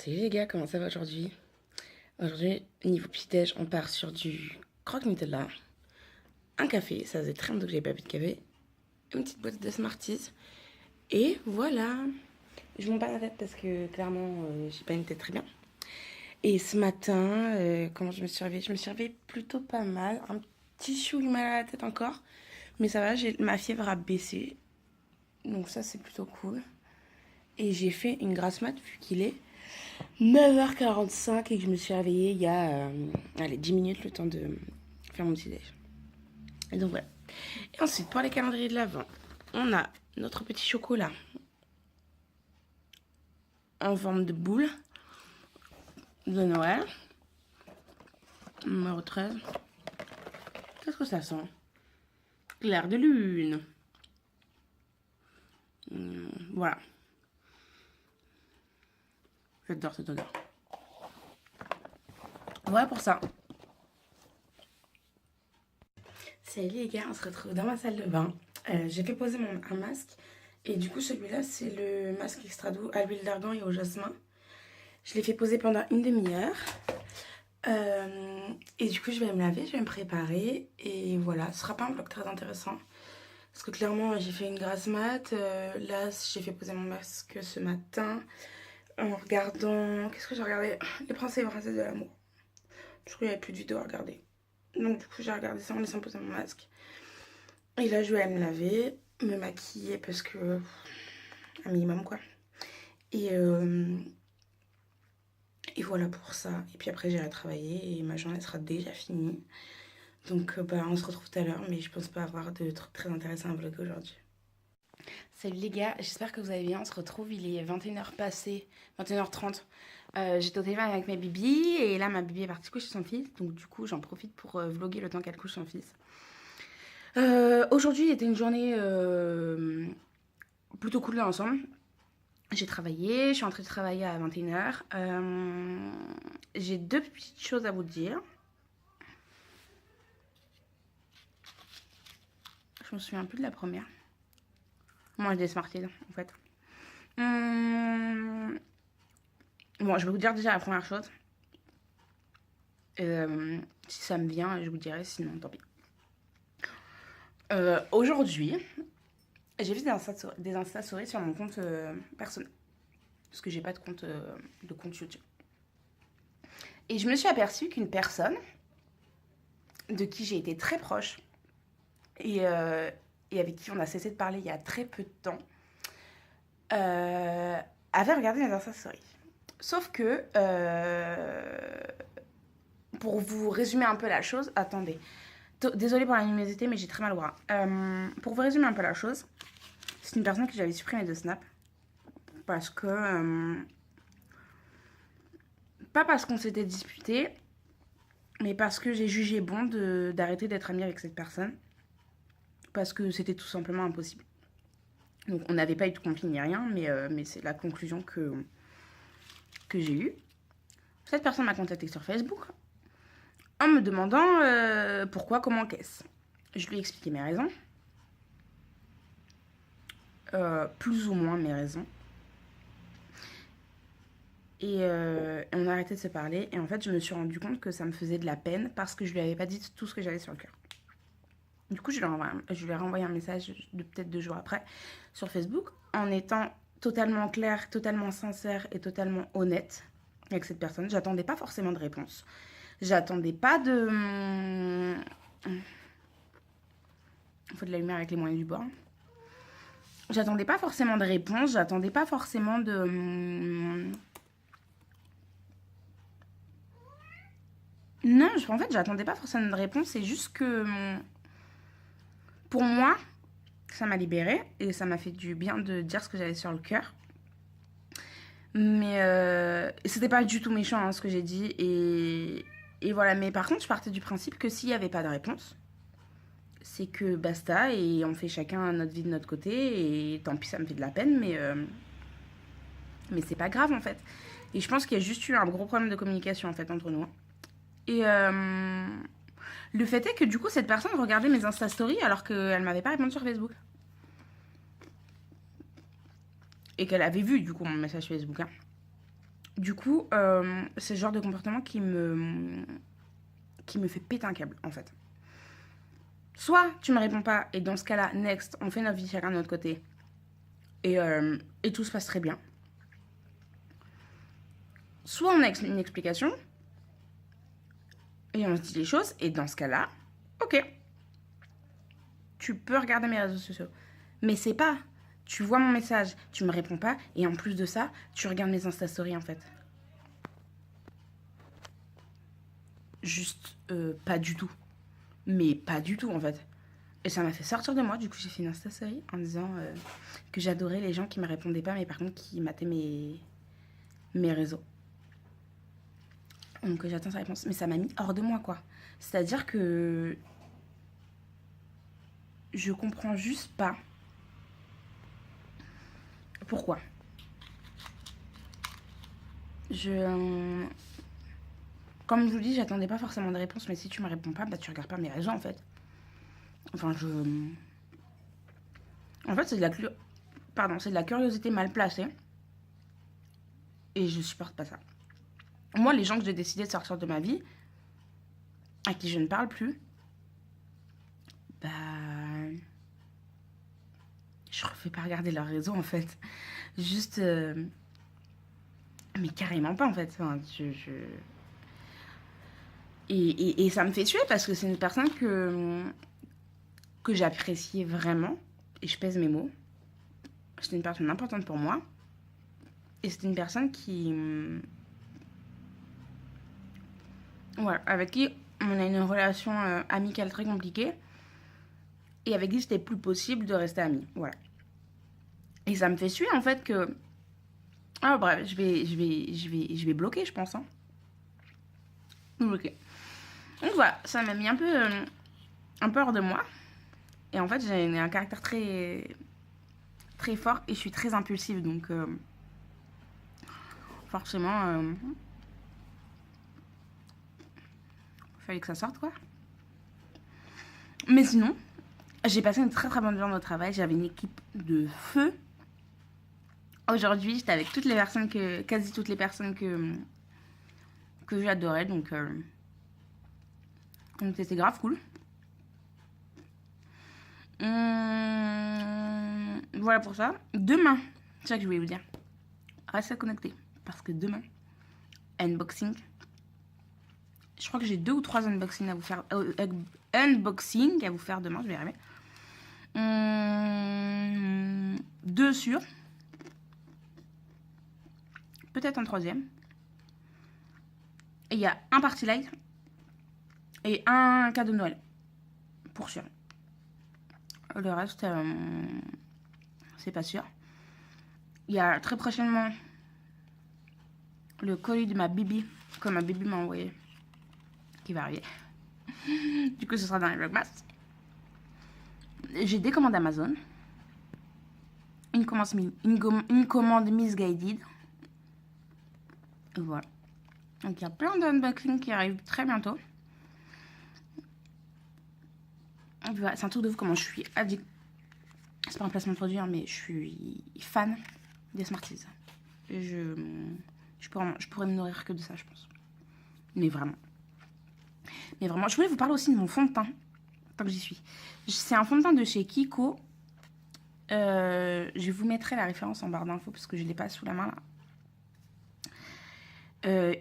Salut les gars, comment ça va aujourd'hui? Aujourd'hui, niveau petit-déj, on part sur du croque Nutella, un café, ça faisait très longtemps que j'avais pas bu de café, une petite boîte de Smarties, et voilà. Je m'en bats la tête parce que clairement, j'ai pas une tête très bien. Et ce matin, comment je me suis réveillée? Je me suis réveillée plutôt pas mal, un petit chou mal à la tête encore, mais ça va, ma fièvre a baissé, donc ça c'est plutôt cool. Et j'ai fait une grasse mat vu qu'il est 9h45 et que je me suis réveillée il y a allez, 10 minutes le temps de faire mon petit déj. Et donc voilà. Et ensuite, pour les calendriers de l'Avent, on a notre petit chocolat en forme de boule de Noël. Numéro 13. Qu'est-ce que ça sent? Clair de lune. Voilà. J'adore cette odeur. Voilà pour ça. Salut les gars, on se retrouve dans ma salle de bain. J'ai fait poser un masque. Et du coup, celui-là, c'est le masque extra doux à l'huile d'argan et au jasmin. Je l'ai fait poser pendant une demi-heure. Et du coup, je vais me laver, je vais me préparer. Et voilà, ce sera pas un vlog très intéressant. Parce que clairement, j'ai fait une grasse mat. Là, j'ai fait poser mon masque ce matin. En regardant... Qu'est-ce que j'ai regardé? Les Princes et les Princesses de l'amour. Je crois qu'il n'y avait plus de vidéos à regarder. Donc du coup, j'ai regardé ça en laissant poser mon masque. Et là, je vais aller me laver, me maquiller parce que... un minimum, quoi. Et voilà pour ça. Et puis après, j'irai travailler et ma journée sera déjà finie. Donc bah, on se retrouve tout à l'heure, mais je pense pas avoir de trucs très intéressants à vlogger aujourd'hui. Salut les gars, j'espère que vous allez bien. On se retrouve, il est 21h passé, 21h30. J'étais au téléphone avec ma bibi et là ma bibi est partie coucher son fils. Donc du coup, j'en profite pour vlogger le temps qu'elle couche son fils. Aujourd'hui, était une journée plutôt cool l'ensemble. J'ai travaillé, je suis entrée de travailler à 21h. J'ai deux petites choses à vous dire. Je me souviens plus de la première. Moi, j'ai des Smarties, en fait. Bon, je vais vous dire déjà la première chose. Si ça me vient, je vous dirai, sinon tant pis. Aujourd'hui, j'ai fait des Insta-stories sur mon compte personnel. Parce que j'ai pas de compte YouTube. Et je me suis aperçue qu'une personne de qui j'ai été très proche et avec qui on a cessé de parler il y a très peu de temps avait regardé mes Insta-stories. Sauf que, pour vous résumer un peu la chose, attendez. Désolée pour la luminosité, mais j'ai très mal au bras. Pour vous résumer un peu la chose, c'est une personne que j'avais supprimée de Snap. Parce que... pas parce qu'on s'était disputé, mais parce que j'ai jugé bon d'arrêter d'être amie avec cette personne. Parce que c'était tout simplement impossible. Donc on n'avait pas eu de conflit ni rien, mais c'est la conclusion que j'ai eue. Cette personne m'a contactée sur Facebook en me demandant pourquoi, comment, qu'est-ce. Je lui ai expliqué mes raisons. Plus ou moins mes raisons. Et on a arrêté de se parler. Et en fait, je me suis rendu compte que ça me faisait de la peine parce que je lui avais pas dit tout ce que j'avais sur le cœur. Du coup, je lui ai renvoyé un message peut-être 2 jours après sur Facebook en étant totalement claire, totalement sincère et totalement honnête avec cette personne. J'attendais pas forcément de réponse. J'attendais pas de... Il faut de la lumière avec les moyens du bord. J'attendais pas forcément de réponse. J'attendais pas forcément de... Non, en fait, j'attendais pas forcément de réponse. C'est juste que... Pour moi, ça m'a libérée et ça m'a fait du bien de dire ce que j'avais sur le cœur. Mais c'était pas du tout méchant hein, ce que j'ai dit. Et voilà, mais par contre, je partais du principe que s'il n'y avait pas de réponse, c'est que basta et on fait chacun notre vie de notre côté. Et tant pis, ça me fait de la peine, mais c'est pas grave en fait. Et je pense qu'il y a juste eu un gros problème de communication en fait entre nous. Et le fait est que du coup, cette personne regardait mes Insta Stories alors qu'elle m'avait pas répondu sur Facebook. Et qu'elle avait vu du coup mon message Facebook. Hein. Du coup, c'est le genre de comportement qui me fait péter un câble, en fait. Soit tu me réponds pas, et dans ce cas-là, next, on fait notre vie chacun de notre côté, et tout se passe très bien. Soit on a une explication, et on se dit les choses, et dans ce cas-là, ok, tu peux regarder mes réseaux sociaux. Mais c'est pas, tu vois mon message, tu me réponds pas, et en plus de ça, tu regardes mes Insta Stories, en fait. Juste, pas du tout. Mais pas du tout, en fait. Et ça m'a fait sortir de moi. Du coup, j'ai fait une Insta Story en disant que j'adorais les gens qui me répondaient pas, mais par contre qui mataient mes réseaux. Donc j'attends sa réponse. Mais ça m'a mis hors de moi, quoi. C'est-à-dire que je comprends juste pas pourquoi. Comme je vous dis, j'attendais pas forcément de réponse, mais si tu me réponds pas, bah tu regardes pas mes réseaux, en fait. Enfin, En fait, c'est de la curiosité mal placée. Et je supporte pas ça. Moi, les gens que j'ai décidé de sortir de ma vie, à qui je ne parle plus, bah... je refais pas regarder leur réseau, en fait. Juste... mais carrément pas, en fait. Enfin, Et ça me fait suer parce que c'est une personne que j'appréciais vraiment. Et je pèse mes mots. C'était une personne importante pour moi. Et c'était une personne qui... Voilà, avec qui on a une relation amicale très compliquée. Et avec qui c'était plus possible de rester amis. Voilà. Et ça me fait suer en fait que... Ah bref, je vais bloquer, je pense. Hein. Bloquer. Donc voilà, ça m'a mis un peu hors de moi. Et en fait, j'ai un caractère très, très fort et je suis très impulsive. Donc, forcément, fallait que ça sorte, quoi. Mais sinon, j'ai passé une très très bonne journée au travail. J'avais une équipe de feu. Aujourd'hui, j'étais avec toutes les personnes quasi toutes les personnes que j'adorais. Donc c'était grave cool. Voilà pour ça. Demain, c'est ça que je voulais vous dire. Restez connectés. Parce que demain, unboxing. Je crois que j'ai 2 ou 3 unboxings à vous faire. Unboxing à vous faire demain, je vais y arriver. 2 sûrs. Peut-être un 3e. Et il y a un party light. Et un cadeau de Noël. Pour sûr. Le reste, c'est pas sûr. Il y a très prochainement le colis de ma bibi, que ma bibi m'a envoyé, qui va arriver. Du coup, ce sera dans les vlogmas. J'ai des commandes Amazon. Une commande misguided. Et voilà. Donc, il y a plein d'unboxings qui arrivent très bientôt. Voilà, c'est un truc de vous comment je suis addict. C'est pas un placement de produit, hein, mais je suis fan des Smarties. Je pourrais me nourrir que de ça, je pense. Mais vraiment. Je voulais vous parler aussi de mon fond de teint. Tant que j'y suis. C'est un fond de teint de chez Kiko. Je vous mettrai la référence en barre d'infos parce que je ne l'ai pas sous la main là.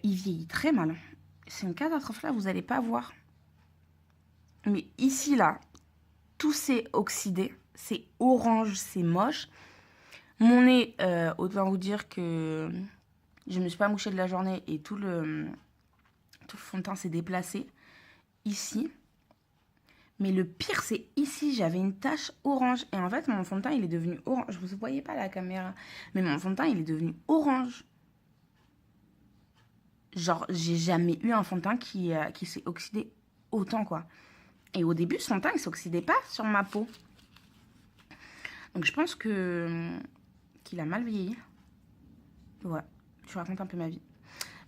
Il vieillit très mal. C'est une catastrophe là, vous n'allez pas voir. Mais ici là, tout s'est oxydé. C'est orange, c'est moche. Mon nez, autant vous dire que je ne me suis pas mouchée de la journée et tout le fond de teint s'est déplacé ici. Mais le pire, c'est ici, j'avais une tache orange. Et en fait, mon fond de teint, il est devenu orange. Vous ne voyez pas la caméra, mais mon fond de teint, il est devenu orange. Genre, j'ai jamais eu un fond de teint qui s'est oxydé autant, quoi. Et au début, ce fond de teint, il ne s'oxydait pas sur ma peau. Donc, je pense qu'il a mal vieilli. Voilà, je vous raconte un peu ma vie.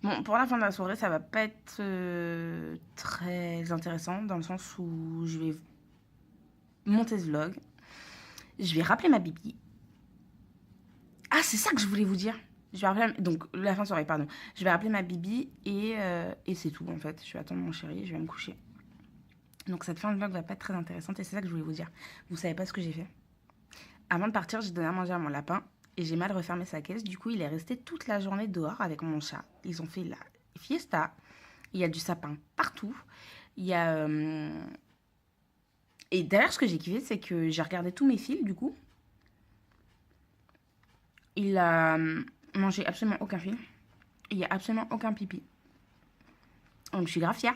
Bon, pour la fin de la soirée, ça va pas être très intéressant dans le sens où je vais monter ce vlog. Je vais rappeler ma bibi. Ah, c'est ça que je voulais vous dire. Je vais appeler donc la fin de soirée, pardon. Je vais appeler ma bibi et c'est tout en fait. Je vais attendre mon chéri, je vais me coucher. Donc cette fin de vlog va pas être très intéressante et c'est ça que je voulais vous dire. Vous savez pas ce que j'ai fait. Avant de partir, j'ai donné à manger à mon lapin et j'ai mal refermé sa caisse. Du coup, il est resté toute la journée dehors avec mon chat. Ils ont fait la fiesta. Il y a du sapin partout. Il y a... Et d'ailleurs, ce que j'ai kiffé, c'est que j'ai regardé tous mes fils, du coup. Il a mangé absolument aucun fil. Il n'y a absolument aucun pipi. Donc, je suis grave fière.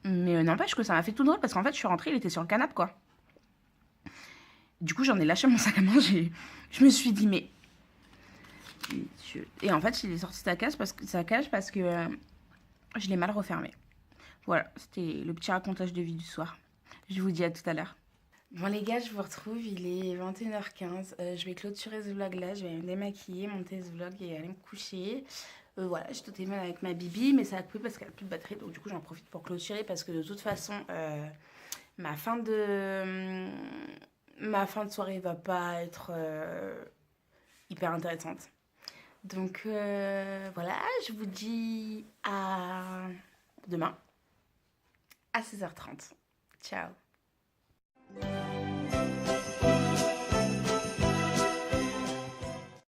Mais n'empêche que ça m'a fait tout drôle parce qu'en fait, je suis rentrée, il était sur le canapé, quoi. Du coup, j'en ai lâché mon sac à manger. Je me suis dit, mais... Et en fait, il est sorti de sa cage parce que je l'ai mal refermé. Voilà, c'était le petit racontage de vie du soir. Je vous dis à tout à l'heure. Bon les gars, je vous retrouve, il est 21h15. Je vais clôturer ce vlog là, je vais me démaquiller, monter ce vlog et aller me coucher. Voilà, j'ai tout téléphone avec ma bibi, mais ça a coupé parce qu'elle a plus de batterie, donc du coup j'en profite pour clôturer parce que de toute façon, ma fin de soirée va pas être hyper intéressante. Donc voilà, je vous dis à demain à 16h30. Ciao.